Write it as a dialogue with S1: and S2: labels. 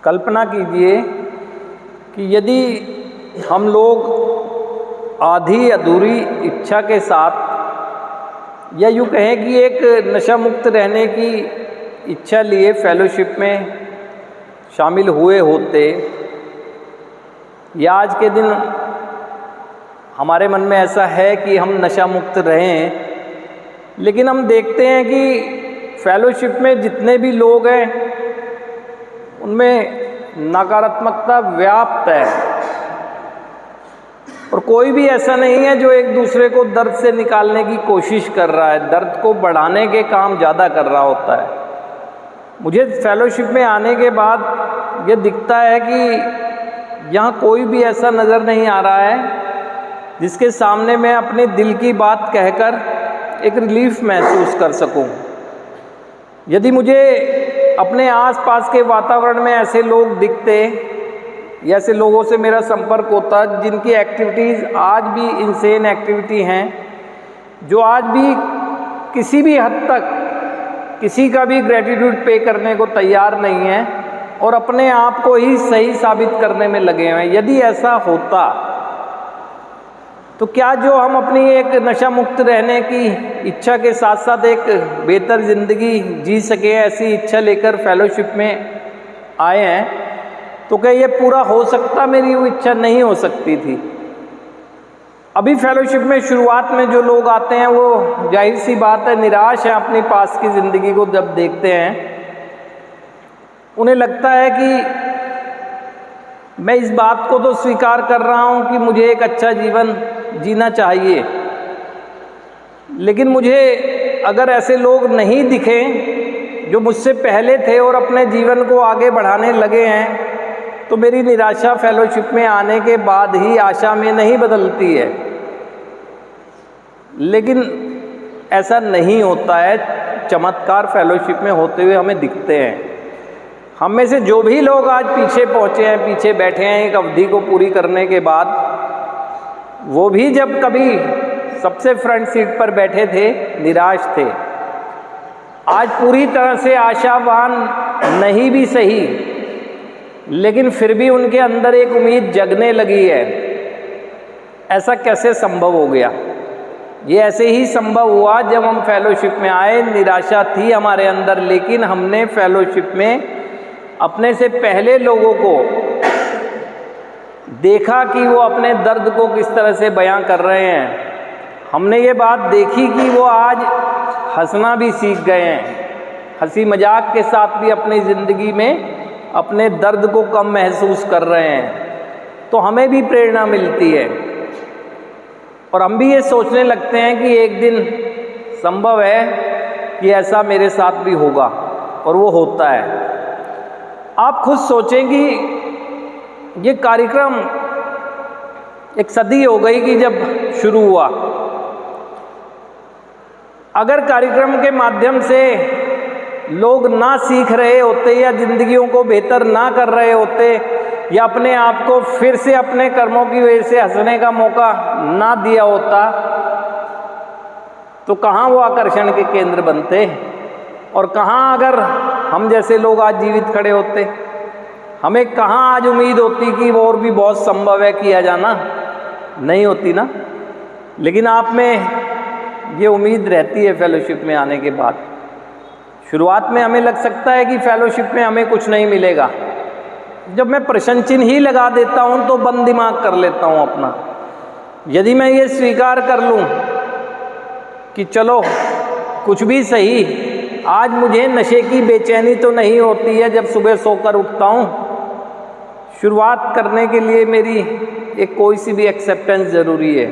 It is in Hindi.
S1: कल्पना कीजिए कि यदि हम लोग आधी अधूरी इच्छा के साथ, या यूँ कहें कि एक नशा मुक्त रहने की इच्छा लिए फेलोशिप में शामिल हुए होते, या आज के दिन हमारे मन में ऐसा है कि हम नशा मुक्त रहें, लेकिन हम देखते हैं कि फेलोशिप में जितने भी लोग हैं उनमें नकारात्मकता व्याप्त है, और कोई भी ऐसा नहीं है जो एक दूसरे को दर्द से निकालने की कोशिश कर रहा है। दर्द को बढ़ाने के काम ज़्यादा कर रहा होता है। मुझे फेलोशिप में आने के बाद ये दिखता है कि यहाँ कोई भी ऐसा नज़र नहीं आ रहा है जिसके सामने मैं अपने दिल की बात कहकर एक रिलीफ महसूस कर सकूं। यदि मुझे अपने आसपास के वातावरण में ऐसे लोग दिखते या ऐसे लोगों से मेरा संपर्क होता जिनकी एक्टिविटीज़ आज भी इंसेन एक्टिविटी हैं, जो आज भी किसी भी हद तक किसी का भी ग्रेटिट्यूड पे करने को तैयार नहीं है और अपने आप को ही सही साबित करने में लगे हुए हैं, यदि ऐसा होता तो क्या जो हम अपनी एक नशा मुक्त रहने की इच्छा के साथ साथ एक बेहतर ज़िंदगी जी सके, ऐसी इच्छा लेकर फेलोशिप में आए हैं, तो क्या ये पूरा हो सकता? मेरी वो इच्छा नहीं हो सकती थी। अभी फेलोशिप में शुरुआत में जो लोग आते हैं वो जाहिर सी बात है निराश है अपनी पास की ज़िंदगी को जब देखते हैं। उन्हें लगता है कि मैं इस बात को तो स्वीकार कर रहा हूँ कि मुझे एक अच्छा जीवन जीना चाहिए, लेकिन मुझे अगर ऐसे लोग नहीं दिखें जो मुझसे पहले थे और अपने जीवन को आगे बढ़ाने लगे हैं, तो मेरी निराशा फेलोशिप में आने के बाद ही आशा में नहीं बदलती है। लेकिन ऐसा नहीं होता है। चमत्कार फेलोशिप में होते हुए हमें दिखते हैं। हम में से जो भी लोग आज पीछे पहुँचे हैं, पीछे बैठे हैं एक अवधि को पूरी करने के बाद, वो भी जब कभी सबसे फ्रंट सीट पर बैठे थे निराश थे। आज पूरी तरह से आशावान नहीं भी सही, लेकिन फिर भी उनके अंदर एक उम्मीद जगने लगी है। ऐसा कैसे संभव हो गया? ये ऐसे ही संभव हुआ जब हम फेलोशिप में आए। निराशा थी हमारे अंदर, लेकिन हमने फेलोशिप में अपने से पहले लोगों को देखा कि वो अपने दर्द को किस तरह से बयां कर रहे हैं। हमने ये बात देखी कि वो आज हंसना भी सीख गए हैं, हंसी मजाक के साथ भी अपनी ज़िंदगी में अपने दर्द को कम महसूस कर रहे हैं। तो हमें भी प्रेरणा मिलती है और हम भी ये सोचने लगते हैं कि एक दिन संभव है कि ऐसा मेरे साथ भी होगा, और वो होता है। आप खुद सोचें कि ये कार्यक्रम एक सदी हो गई कि जब शुरू हुआ। अगर कार्यक्रम के माध्यम से लोग ना सीख रहे होते या ज़िंदगियों को बेहतर ना कर रहे होते, या अपने आप को फिर से अपने कर्मों की वजह से हंसने का मौका ना दिया होता, तो कहाँ वो आकर्षण के केंद्र बनते, और कहाँ अगर हम जैसे लोग आज जीवित खड़े होते, हमें कहाँ आज उम्मीद होती कि वो और भी बहुत संभव है किया जाना? नहीं होती ना। लेकिन आप में ये उम्मीद रहती है फेलोशिप में आने के बाद। शुरुआत में हमें लग सकता है कि फेलोशिप में हमें कुछ नहीं मिलेगा। जब मैं प्रश्न चिन्ह ही लगा देता हूँ तो बंद दिमाग कर लेता हूँ अपना। यदि मैं ये स्वीकार कर लूँ कि चलो कुछ भी सही, आज मुझे नशे की बेचैनी तो नहीं होती है जब सुबह सोकर उठता हूँ। शुरुआत करने के लिए मेरी एक कोई सी भी एक्सेप्टेंस ज़रूरी है।